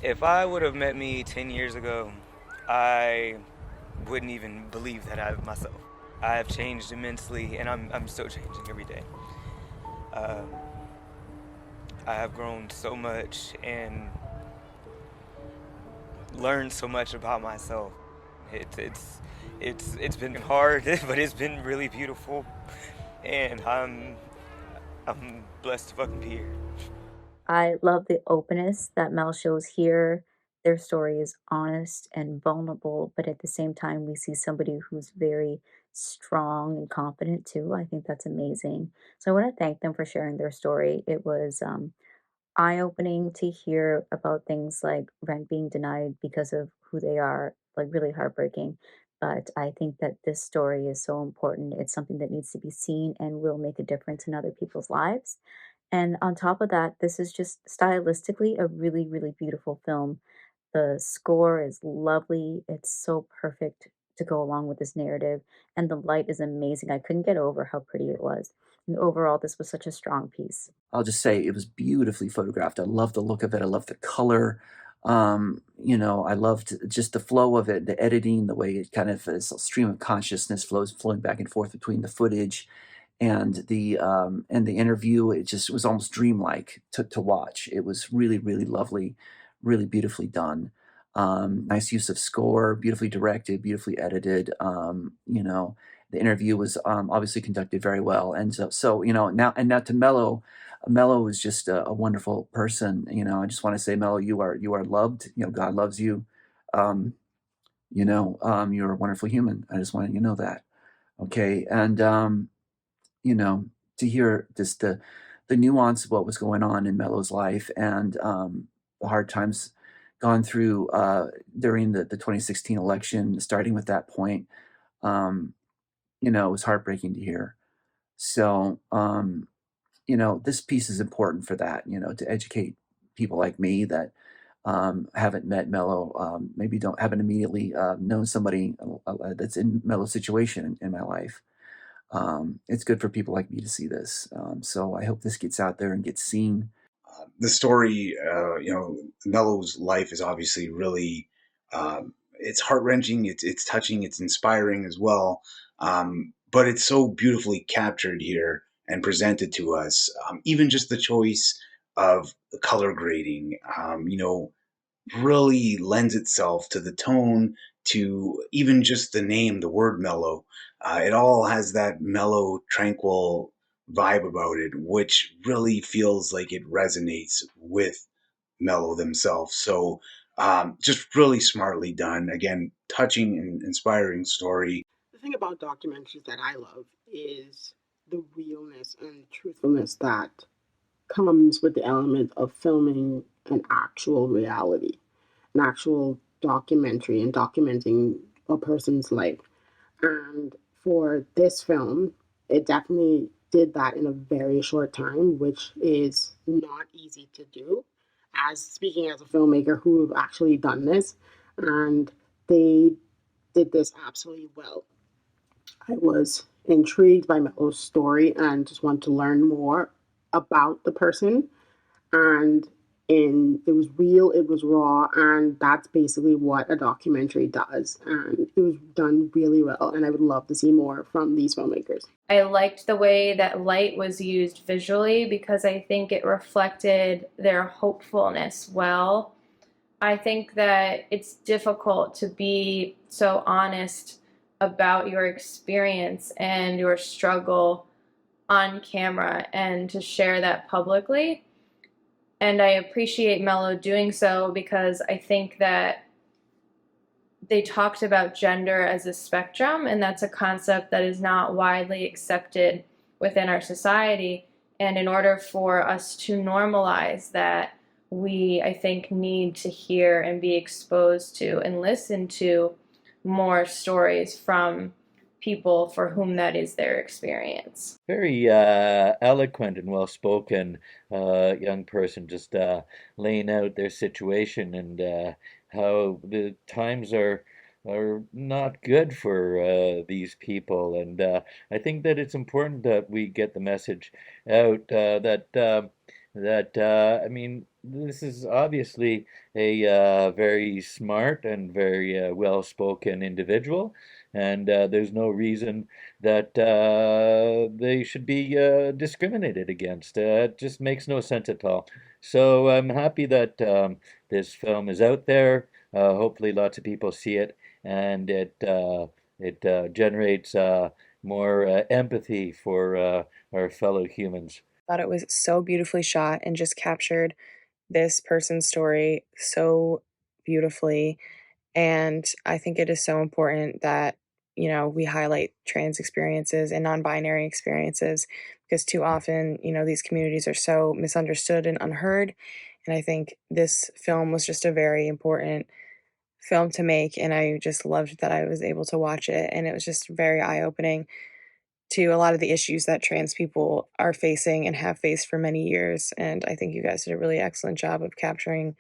If I would have met me 10 years ago, I wouldn't even believe that I myself. I have changed immensely, and I'm still changing every day. Uh, I have grown so much and learned so much about myself. It's it's it's been hard, but it's been really beautiful, and I'm blessed to fucking be here. I love the openness that Mel shows here. Their story is honest and vulnerable, but at the same time, we see somebody who's very strong and confident too. I think that's amazing. So I want to thank them for sharing their story. It was eye-opening to hear about things like rent being denied because of who they are, like really heartbreaking. But I think that this story is so important. It's something that needs to be seen and will make a difference in other people's lives. And on top of that, this is just stylistically a really, really beautiful film. The score is lovely. It's so perfect to go along with this narrative. And the light is amazing. I couldn't get over how pretty it was. And overall, this was such a strong piece. I'll just say it was beautifully photographed. I love the look of it. I love the color. I loved just the flow of it, the editing, the way it kind of is a stream of consciousness flowing back and forth between the footage and the interview. It just was almost dreamlike to watch. It was really, really lovely, really beautifully done. Nice use of score, beautifully directed, beautifully edited. The interview was obviously conducted very well, and now to Mellow. Mellow is just a wonderful person. I just want to say, Mellow, you are loved. God loves you. Um, you're a wonderful human. I just wanted you to know that. Okay, and you know, to hear just the nuance of what was going on in Mellow's life and the hard times gone through during the 2016 election, starting with that point, um, it was heartbreaking to hear. So, this piece is important for that, to educate people like me that haven't met Mellow, maybe don't haven't immediately known somebody that's in Mellow's situation in my life. It's good for people like me to see this. So I hope this gets out there and gets seen. The story, Mellow's life is obviously really, it's heart wrenching, it's touching, it's inspiring as well. But it's so beautifully captured here and presented to us. Even just the choice of the color grading, really lends itself to the tone, to even just the name, the word mellow. It all has that mellow, tranquil vibe about it, which really feels like it resonates with Mellow themselves. So, just really smartly done. Again, touching and inspiring story. The thing about documentaries that I love is the realness and truthfulness that comes with the element of filming an actual reality, an actual documentary, and documenting a person's life. And for this film, it definitely did that in a very short time, which is not easy to do. As speaking as a filmmaker who have actually done this, and they did this absolutely well. I was intrigued by Mellow's story and just wanted to learn more about the person. And it was real, it was raw, and that's basically what a documentary does. And it was done really well, and I would love to see more from these filmmakers. I liked the way that light was used visually because I think it reflected their hopefulness well. I think that it's difficult to be so honest about your experience and your struggle on camera and to share that publicly. And I appreciate Mello doing so because I think that they talked about gender as a spectrum, and that's a concept that is not widely accepted within our society. And in order for us to normalize that, we, I think, need to hear and be exposed to and listen to more stories from people for whom that is their experience. Very eloquent and well spoken young person, just laying out their situation and how the times are not good for these people. And I think that it's important that we get the message out that that I mean, this is obviously a very smart and very well-spoken individual, and there's no reason that they should be discriminated against. It just makes no sense at all. So I'm happy that this film is out there. Hopefully, lots of people see it, and it generates more empathy for our fellow humans. Thought it was so beautifully shot and just captured this person's story so beautifully. And I think it is so important that, we highlight trans experiences and non binary experiences because too often, these communities are so misunderstood and unheard. And I think this film was just a very important film to make. And I just loved that I was able to watch it. And it was just very eye opening to a lot of the issues that trans people are facing and have faced for many years. And I think you guys did a really excellent job of capturing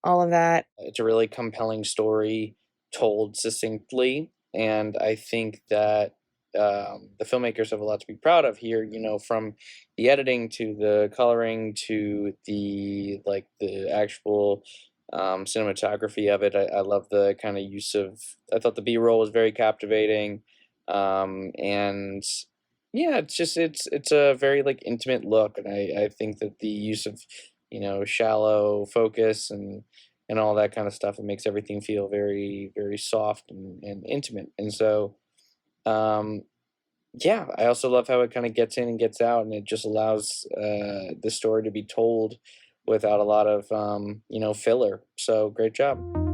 all of that. It's a really compelling story told succinctly, and I think that the filmmakers have a lot to be proud of here. From the editing to the coloring to the actual cinematography of it. I love the kind of use of. I thought the B-roll was very captivating, and yeah, it's a very like intimate look, and I think that the use of shallow focus and all that kind of stuff. It makes everything feel very, very soft and intimate. And so, yeah, I also love how it kind of gets in and gets out, and it just allows the story to be told without a lot of, filler. So great job.